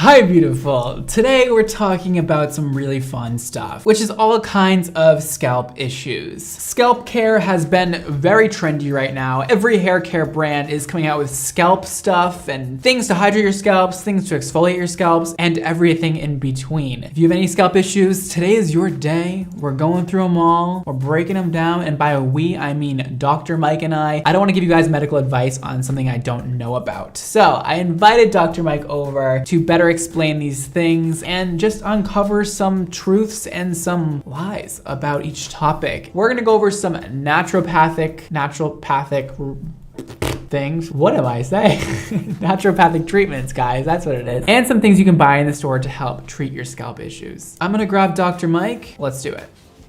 Hi beautiful! Today we're talking about some really fun stuff, which is all kinds of scalp issues. Scalp care has been very trendy right now. Every hair care brand is coming out with scalp stuff and things to hydrate your scalps, things to exfoliate your scalps, and everything in between. If you have any scalp issues, today is your day. We're going through them all, we're breaking them down, and by we, I mean Dr. Mike and I. I don't want to give you guys medical advice on something I don't know about. So I invited Dr. Mike over to better explain these things and just uncover some truths and some lies about each topic. We're gonna go over some naturopathic things. What am I saying? Naturopathic treatments, guys, that's what it is. And some things you can buy in the store to help treat your scalp issues. I'm gonna grab Dr. Mike. Let's do it.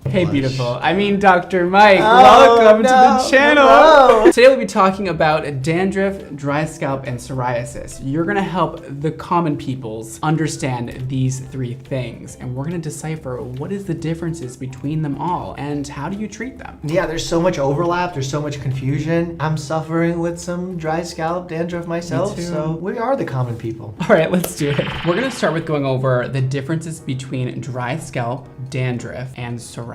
Hey beautiful, I mean Dr. Mike, welcome to the channel. Hello. Today we'll be talking about dandruff, dry scalp, and psoriasis. You're gonna help the common peoples understand these three things, and we're gonna decipher what is the differences between them all and how do you treat them. Yeah, there's so much overlap, there's so much confusion. I'm suffering with some dry scalp, dandruff myself, so we are the common people. All right, let's do it. We're gonna start with going over the differences between dry scalp, dandruff, and psoriasis.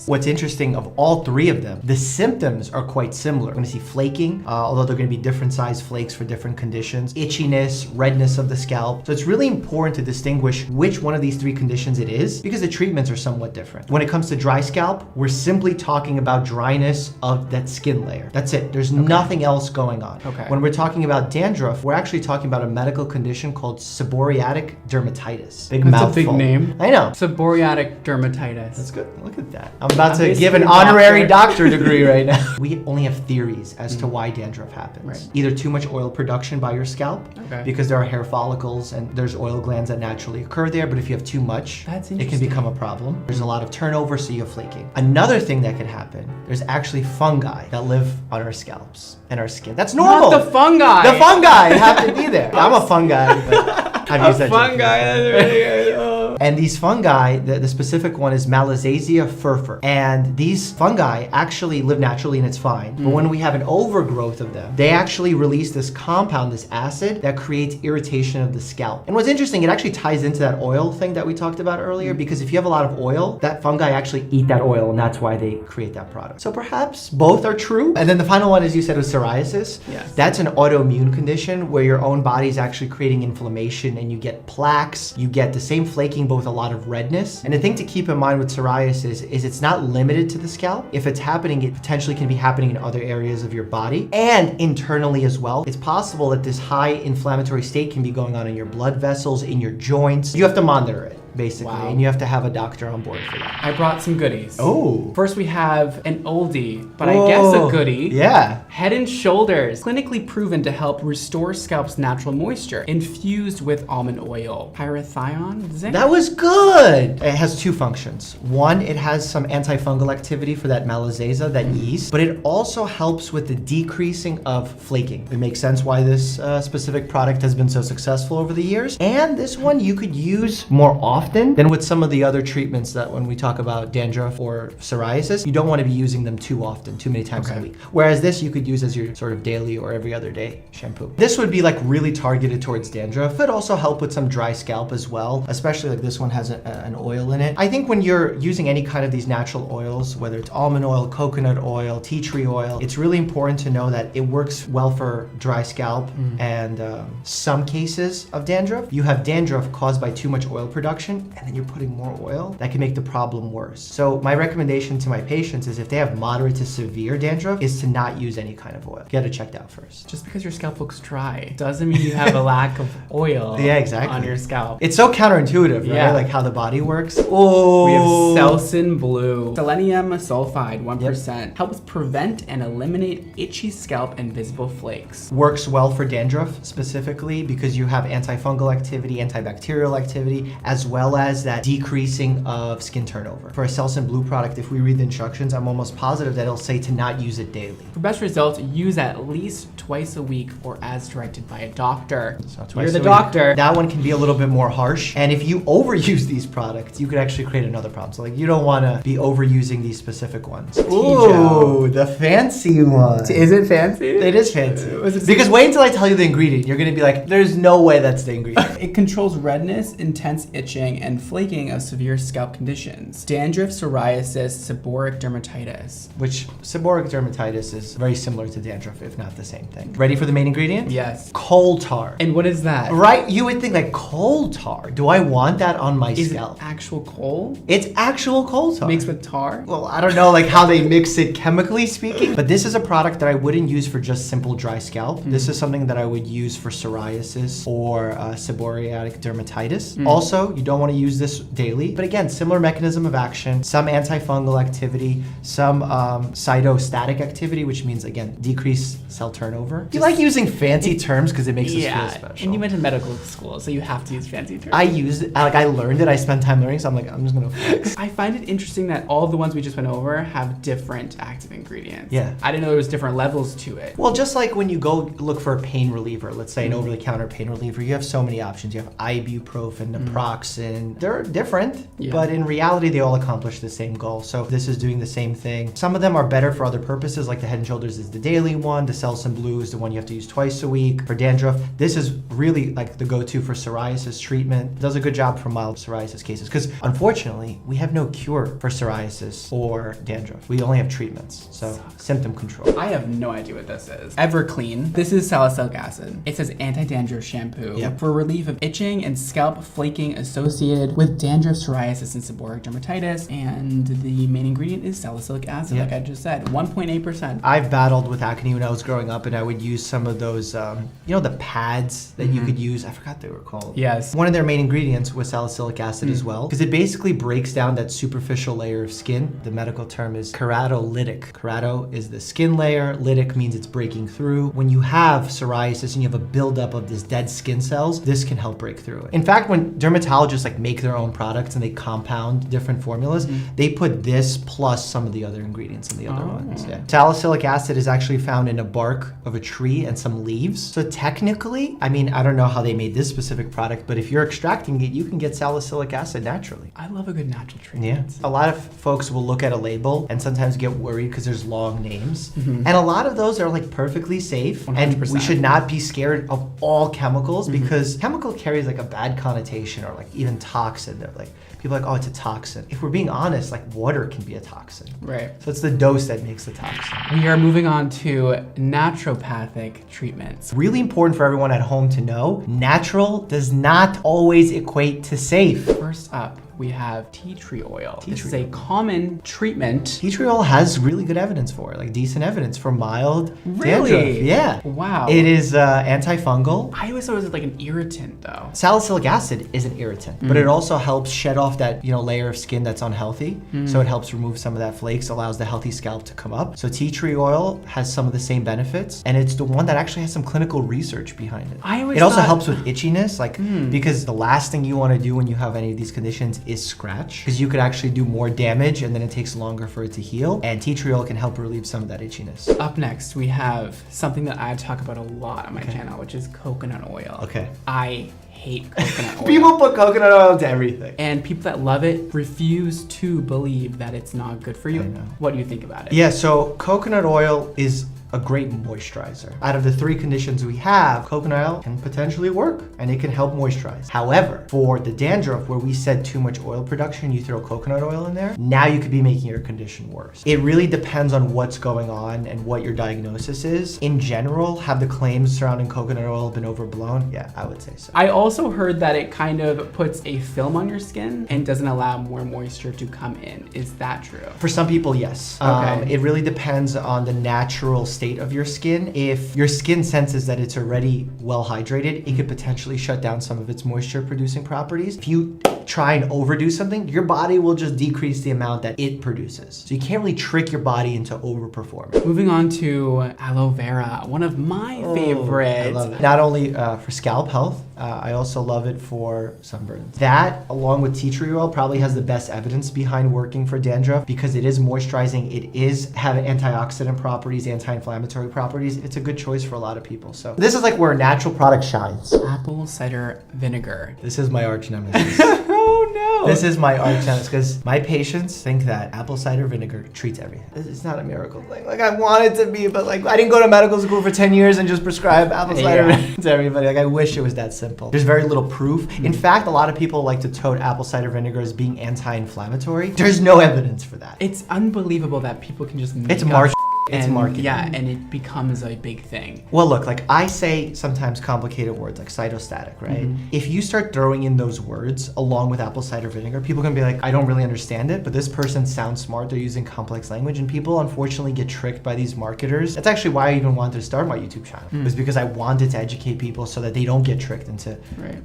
What's interesting of all three of them, the symptoms are quite similar. We're gonna see flaking, although they're gonna be different size flakes for different conditions, itchiness, redness of the scalp. So it's really important to distinguish which one of these three conditions it is because the treatments are somewhat different. When it comes to dry scalp, we're simply talking about dryness of that skin layer. That's it. There's nothing else going on. When we're talking about dandruff, we're actually talking about a medical condition called seborrheic dermatitis. Big mouthful. That's a big name. I know. Seborrheic dermatitis. That's good. Look at that. I'm about to give an honorary doctor degree right now. We only have theories as to why dandruff happens. Right. Either too much oil production by your scalp, because there are hair follicles and there's oil glands that naturally occur there, but if you have too much, it can become a problem. There's a lot of turnover, so you have flaking. Another thing that could happen, there's actually fungi that live on our scalps and our skin. That's normal. Not the fungi. The fungi have to be there. I'm a fungi, but I've used that fungi, that's really good. And these fungi, the specific one is Malassezia furfur. And these fungi actually live naturally and it's fine. But when we have an overgrowth of them, they actually release this compound, this acid, that creates irritation of the scalp. And what's interesting, it actually ties into that oil thing that we talked about earlier, because if you have a lot of oil, that fungi actually eat that oil and that's why they create that product. So perhaps both are true. And then the final one, as you said, was psoriasis. Yes. That's an autoimmune condition where your own body is actually creating inflammation and you get plaques, you get the same flaking, but with a lot of redness. And the thing to keep in mind with psoriasis is it's not limited to the scalp. If it's happening, it potentially can be happening in other areas of your body and internally as well. It's possible that this high inflammatory state can be going on in your blood vessels, in your joints. You have to monitor it, basically, and you have to have a doctor on board for that. I brought some goodies. Oh. First we have an oldie, but I guess a goodie. Yeah. Head and Shoulders, clinically proven to help restore scalp's natural moisture, infused with almond oil. Pyrithione zinc? That was good. It has two functions. One, it has some antifungal activity for that Malassezia, that yeast, but it also helps with the decreasing of flaking. It makes sense why this specific product has been so successful over the years. And this one you could use more often than with some of the other treatments that when we talk about dandruff or psoriasis, you don't want to be using them too often, too many times a week. Whereas this you could use as your sort of daily or every other day shampoo. This would be like really targeted towards dandruff, but also help with some dry scalp as well, especially like this one has an oil in it. I think when you're using any kind of these natural oils, whether it's almond oil, coconut oil, tea tree oil, it's really important to know that it works well for dry scalp and some cases of dandruff. You have dandruff caused by too much oil production and then you're putting more oil, that can make the problem worse. So my recommendation to my patients is if they have moderate to severe dandruff is to not use any kind of oil. Get it checked out first. Just because your scalp looks dry doesn't mean you have a lack of oil on your scalp. It's so counterintuitive, right? Like how the body works. Oh, we have Selsun Blue. Selenium sulfide, 1%. Helps prevent and eliminate itchy scalp and visible flakes. Works well for dandruff specifically because you have antifungal activity, antibacterial activity, as well well as that decreasing of skin turnover. For a Selsun Blue product, if we read the instructions, I'm almost positive that it'll say to not use it daily. For best results, use at least twice a week or as directed by a doctor. So twice You're the a week. doctor. That one can be a little bit more harsh. And if you overuse these products, you could actually create another problem. So like you don't want to be overusing these specific ones. Ooh, the fancy one. Is it fancy? It is fancy. Because wait until I tell you the ingredient. You're going to be like, there's no way that's the ingredient. It controls redness, intense itching, and flaking of severe scalp conditions. Dandruff, psoriasis, seborrheic dermatitis. Which seborrheic dermatitis is very similar to dandruff, if not the same thing. Ready for the main ingredient? Yes. Coal tar. And what is that? Right? You would think like coal tar. Do I want that on my Is scalp? it actual coal? It's actual coal tar. Mixed with tar? Well, I don't know like how they mix it chemically speaking, but this is a product that I wouldn't use for just simple dry scalp. This is something that I would use for psoriasis or seborrheic dermatitis. Also, you don't want to use this daily, but again, similar mechanism of action, some antifungal activity, some cytostatic activity, which means again, decreased cell turnover. You like using fancy terms because it makes us feel special. And you went to medical school, so you have to use fancy terms. I use it, like I learned it, I spent time learning, so I'm like, I'm just gonna flex. I find it interesting that all the ones we just went over have different active ingredients. Yeah. I didn't know there was different levels to it. Well, just like when you go look for a pain reliever, let's say an over-the-counter pain reliever, you have so many options. You have ibuprofen, naproxen. They're different, but in reality, they all accomplish the same goal. So this is doing the same thing. Some of them are better for other purposes, like the Head & Shoulders is the daily one, the Selsun Blue is the one you have to use twice a week. For dandruff, this is really like the go-to for psoriasis treatment. It does a good job for mild psoriasis cases, because unfortunately, we have no cure for psoriasis or dandruff. We only have treatments, so symptom control. I have no idea what this is. Everclean. This is salicylic acid. It says anti-dandruff shampoo for relief of itching and scalp flaking associated with dandruff, psoriasis, and seborrheic dermatitis. And the main ingredient is salicylic acid, like I just said, 1.8%. I've battled with acne when I was growing up, and I would use some of those, you know, the pads that you could use. I forgot they were called. Yes. One of their main ingredients was salicylic acid as well, because it basically breaks down that superficial layer of skin. The medical term is keratolytic. Kerato is the skin layer. Lytic means it's breaking through. When you have psoriasis and you have a buildup of this dead skin cells, this can help break through it. In fact, when dermatologists like make their own products and they compound different formulas, they put this plus some of the other ingredients in the other ones. Yeah. Salicylic acid is actually found in a bark of a tree and some leaves. So technically, I mean, I don't know how they made this specific product, but if you're extracting it, you can get salicylic acid naturally. I love a good natural treatment. Yeah. A lot of folks will look at a label and sometimes get worried because there's long names. And a lot of those are like perfectly safe. 100%. And we should not be scared of all chemicals because chemical carries like a bad connotation, or like even toxin. They're like, people are like, oh, it's a toxin. If we're being honest, like water can be a toxin. Right. So it's the dose that makes the toxin. We are moving on to naturopathic treatments. Really important for everyone at home to know, natural does not always equate to safe. First up, we have tea tree oil. This is a common treatment. Tea tree oil has really good evidence for it, like decent evidence for mild Really? dandruff. Yeah. Wow. It is antifungal. I always thought it was like an irritant though. Salicylic acid is an irritant, but it also helps shed off that, you know, layer of skin that's unhealthy. So it helps remove some of that flakes, allows the healthy scalp to come up. So tea tree oil has some of the same benefits, and it's the one that actually has some clinical research behind it. It also helps with itchiness, like because the last thing you want to do when you have any of these conditions is scratch, because you could actually do more damage and then it takes longer for it to heal, and tea tree oil can help relieve some of that itchiness. Up next, we have something that I talk about a lot on my channel, which is coconut oil. Okay. I hate coconut oil. People put coconut oil into everything. And people that love it refuse to believe that it's not good for you. I know. What do you think about it? Yeah, so coconut oil is a great moisturizer. Out of the three conditions we have, coconut oil can potentially work and it can help moisturize. However, for the dandruff, where we said too much oil production, you throw coconut oil in there, now you could be making your condition worse. It really depends on what's going on and what your diagnosis is. In general, have the claims surrounding coconut oil been overblown? Yeah, I would say so. I also heard that it kind of puts a film on your skin and doesn't allow more moisture to come in. Is that true? For some people, yes. Okay. It really depends on the natural state of your skin. If your skin senses that it's already well hydrated, it could potentially shut down some of its moisture producing properties. If you try and overdo something, your body will just decrease the amount that it produces. So you can't really trick your body into overperforming. Moving on to aloe vera, one of my favorites. I love it. Not only for scalp health, I also love it for sunburns. That, along with tea tree oil, probably has the best evidence behind working for dandruff because it is moisturizing. It is have antioxidant properties, anti-inflammatory properties. It's a good choice for a lot of people. So this is like where a natural product shines. Apple cider vinegar. This is my arch nemesis. Oh no! This is my arch nemesis because my patients think that apple cider vinegar treats everything. It's not a miracle thing. Like I want it to be, but like I didn't go to medical school for 10 years and just prescribe apple cider vinegar to everybody. Like I wish it was that simple. There's very little proof. In fact, a lot of people like to tote apple cider vinegar as being anti-inflammatory. There's no evidence for that. It's unbelievable that people can just make It's up marketing. It's marketing. Yeah, and it becomes a big thing. Well, look, like I say sometimes complicated words like cytostatic, right? If you start throwing in those words along with apple cider vinegar, people can be like, I don't really understand it, but this person sounds smart. They're using complex language, and people unfortunately get tricked by these marketers. That's actually why I even wanted to start my YouTube channel. It was because I wanted to educate people so that they don't get tricked into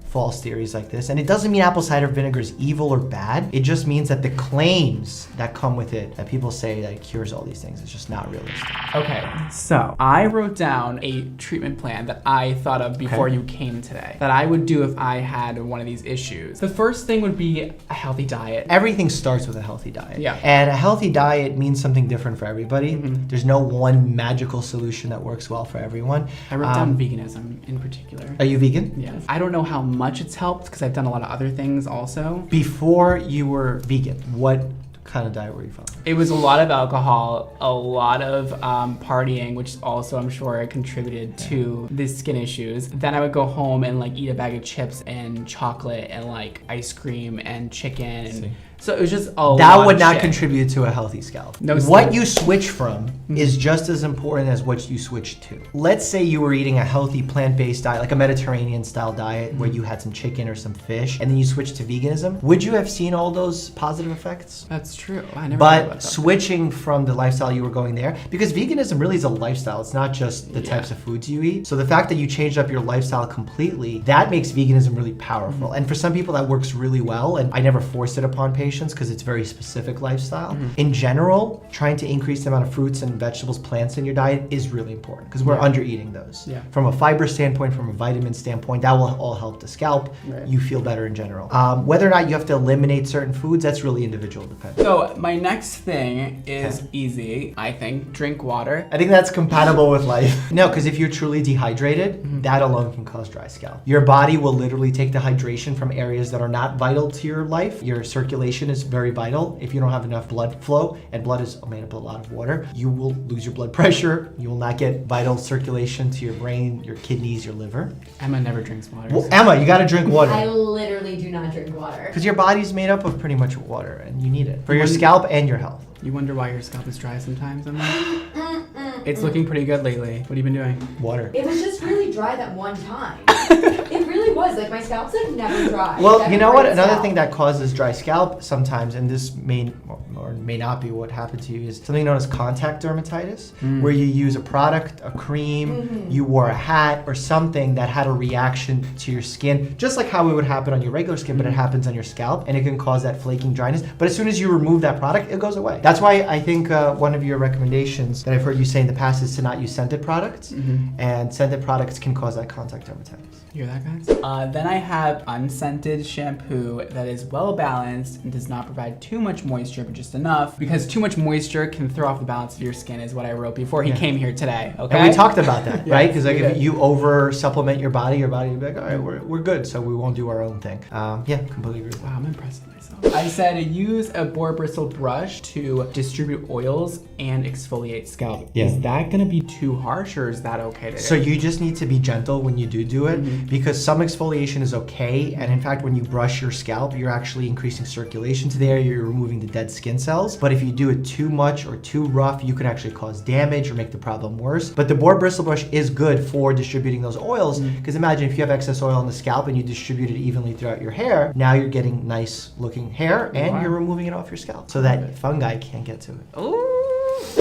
false theories like this. And it doesn't mean apple cider vinegar is evil or bad. It just means that the claims that come with it, that people say that it cures all these things, it's just not realistic. Okay, so I wrote down a treatment plan that I thought of before you came today, that I would do if I had one of these issues. The first thing would be a healthy diet. Everything starts with a healthy diet. Yeah. And a healthy diet means something different for everybody. There's no one magical solution that works well for everyone. I wrote down veganism in particular. Are you vegan? Yes. I don't know how much it's helped because I've done a lot of other things also. Before you were vegan, what kind of diet were you following? It was a lot of alcohol, a lot of partying, which also I'm sure contributed to the skin issues. Then I would go home and like eat a bag of chips and chocolate and like ice cream and chicken. And so it was just a lot That would of not shit. contribute to a healthy scalp. No, what you switch from is just as important as what you switch to. Let's say you were eating a healthy plant-based diet, like a Mediterranean style diet where you had some chicken or some fish, and then you switched to veganism. Would you have seen all those positive effects? That's true. I never thought about But that. switching from the lifestyle you were going there, because veganism really is a lifestyle. It's not just the types of foods you eat. So the fact that you changed up your lifestyle completely, that makes veganism really powerful. And for some people that works really well, and I never force it upon patients because it's very specific lifestyle. In general, trying to increase the amount of fruits and vegetables, plants in your diet is really important because we're under eating those. Yeah. From a fiber standpoint, from a vitamin standpoint, that will all help the scalp. Right. You feel better in general. Whether or not you have to eliminate certain foods, that's really individual dependent. So my next thing is easy, I think. Drink water. I think that's compatible with life. No, because if you're truly dehydrated, that alone can cause dry scalp. Your body will literally take the hydration from areas that are not vital to your life. Your circulation is very vital. If you don't have enough blood flow, and blood is made up of a lot of water, you will lose your blood pressure. You will not get vital circulation to your brain, your kidneys, your liver. Emma never drinks water. Well, Emma, you gotta drink I water. literally do not drink water. Because your body's made up of pretty much water, and you need it for your scalp and your health. You wonder why your scalp is dry sometimes, Emma? It's looking pretty good lately. What have you been doing? Water. It was just really dry that one time. It really was. Like my scalp's like never dry. Well, Like, you know great what? Another scalp. thing that causes dry scalp sometimes, and this may or may not be what happened to you, is something known as contact dermatitis, where you use a product, a cream, you wore a hat or something that had a reaction to your skin, just like how it would happen on your regular skin, but it happens on your scalp, and it can cause that flaking dryness. But as soon as you remove that product, it goes away. That's why I think one of your recommendations that I've heard you say in the past is to not use scented products, and scented products can cause that contact dermatitis. You hear that, guys? Then I have unscented shampoo that is well balanced and does not provide too much moisture, but just enough, because too much moisture can throw off the balance of your skin, is what I wrote before he came here today. Okay. And we talked about that, right? Because like we if did. you over supplement your body will be like, all right, we're good, so we won't do our own thing. Yeah, completely agree with that. Wow, I'm impressed with myself. I said use a boar bristle brush to distribute oils and exfoliate scalp. Yeah. Is that gonna be too harsh, or is that okay to do? So you just need to be gentle when you do it, because some exfoliation is okay, and in fact when you brush your scalp you're actually increasing circulation to the area, you're removing the dead skin cells. But if you do it too much or too rough, you can actually cause damage or make the problem worse. But the boar bristle brush is good for distributing those oils, because imagine if you have excess oil on the scalp and you distribute it evenly throughout your hair, now you're getting nice looking hair and Wow. you're removing it off your scalp so that fungi can't get to it. Ooh.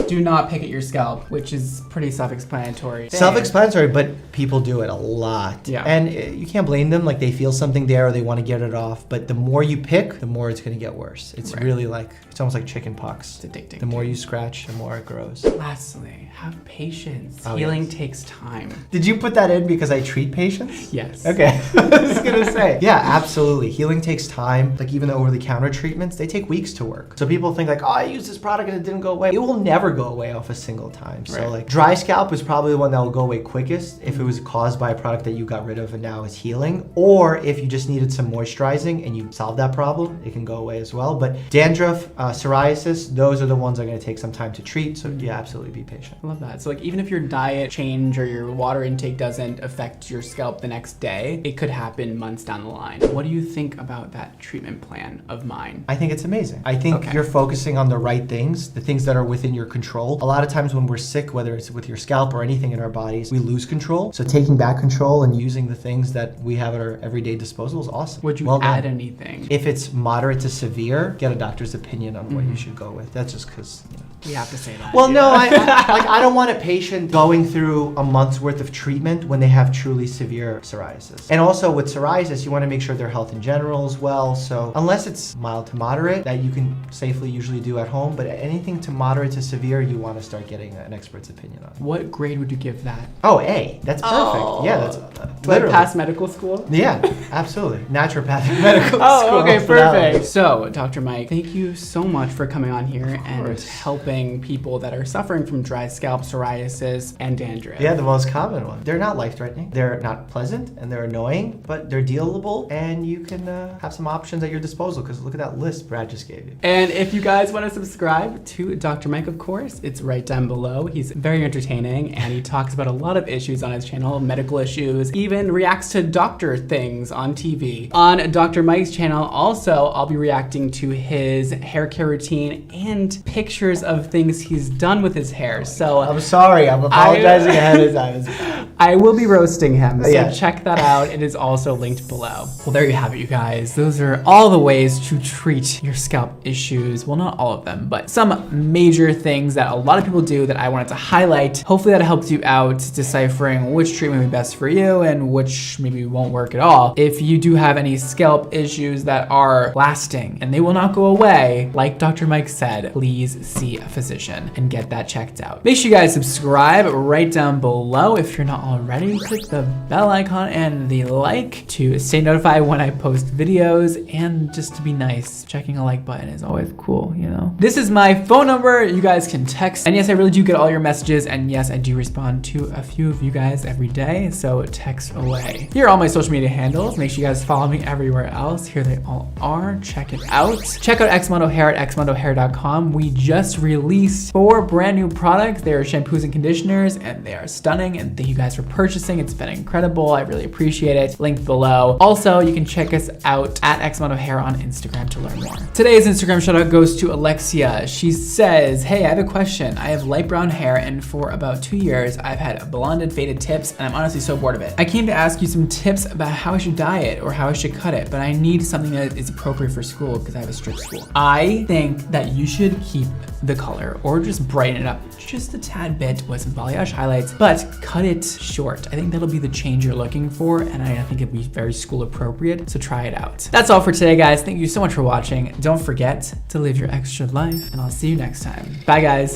Do not pick at your scalp, which is pretty self-explanatory. Self-explanatory, but People do it a lot. Yeah. And you can't blame them. Like, they feel something there or they want to get it off. But the more you pick, the more it's going to get worse. It's really like, it's almost like chicken pox. It's addicting. The more you scratch, the more it grows. Lastly, have patience. Oh, Healing yes. takes time. Did you put that in because I treat patients? Yes. Okay. I was going to say. Yeah, absolutely. Healing takes time. Like, even the over-the-counter treatments, they take weeks to work. So people think like, oh, I used this product and it didn't go away. It will never go away off a single time. So like, dry scalp is probably the one that will go away quickest if it was caused by a product that you got rid of and now is healing. Or if you just needed some moisturizing and you solved that problem, it can go away as well. But dandruff, psoriasis, those are the ones that are going to take some time to treat. So yeah, absolutely be patient. I love that. So like, even if your diet change or your water intake doesn't affect your scalp the next day, it could happen months down the line. What do you think about that treatment plan of mine? I think it's amazing. I think you're focusing on the right things, the things that are within your control. A lot of times when we're sick, whether it's with your scalp or anything in our bodies, we lose control. So taking back control and using the things that we have at our everyday disposal is awesome. Would you add anything? If it's moderate to severe, get a doctor's opinion on what you should go with. That's just because, we have to say that. well, no, I don't want a patient going through a month's worth of treatment when they have truly severe psoriasis. And also with psoriasis, you want to make sure their health in general as well. So unless it's mild to moderate, that you can safely usually do at home, but anything to moderate to severe, you want to start getting an expert's opinion on. What grade would you give that? Oh, A. That's perfect. Yeah, that's Like past medical school? Yeah, absolutely. Naturopathic medical school. Oh, okay, for that one. perfect. So, Dr. Mike, thank you so much for coming on here and helping people that are suffering from dry scalp, psoriasis, and dandruff. Yeah, the most common one. They're not life-threatening. They're not pleasant and they're annoying, but they're dealable and you can have some options at your disposal because look at that list Brad just gave you. And if you guys want to subscribe to Dr. Mike, of course, it's right down below. He's very entertaining and he talks about a lot of issues on his channel, medical issues, even reacts to doctor things on TV. On Dr. Mike's channel, also, I'll be reacting to his hair care routine and pictures of things he's done with his hair. So I'm sorry, I'm apologizing ahead of time. I will be roasting him, so Yeah. check that out. It is also linked below. Well, there you have it, you guys. Those are all the ways to treat your scalp issues. Well, not all of them, but some major things that a lot of people do that I wanted to highlight. Hopefully that helps you out deciphering which treatment would be best for you and which maybe won't work at all. If you do have any scalp issues that are lasting and they will not go away, like Dr. Mike said, please see a physician and get that checked out. Make sure you guys subscribe right down below if you're not already. Click the bell icon and the like to stay notified when I post videos, and just to be nice, checking a like button is always cool, you know? This is my phone number. You guys can text. And yes, I really do get all your messages, and yes, I do respond to a few of you guys every day, so text away. Here are all my social media handles. Make sure you guys follow me everywhere else. Here they all are. Check it out. Check out Xmondo Hair at xmondohair.com. We just released 4 brand new products. They are shampoos and conditioners, and they are stunning, and thank you guys for purchasing. It's been incredible. I really appreciate it. Linked below. Also, you can check us out at Xmondo Hair on Instagram to learn more. Today's Instagram shout out goes to Alexia. She says, hey, I have a question. I have light brown hair, and for about 2 years, I've had blonded faded tips, and I'm honestly so bored of it. I came to ask you some tips about how I should dye it or how I should cut it, but I need something that is appropriate for school because I have a strict school. I think that you should keep the color or just brighten it up just a tad bit with some balayage highlights, but cut it short. I think that'll be the change you're looking for, and I think it'd be very school appropriate, so try it out. That's all for today, guys. Thank you so much for watching. Don't forget to live your extra life, and I'll see you next time. Bye, guys.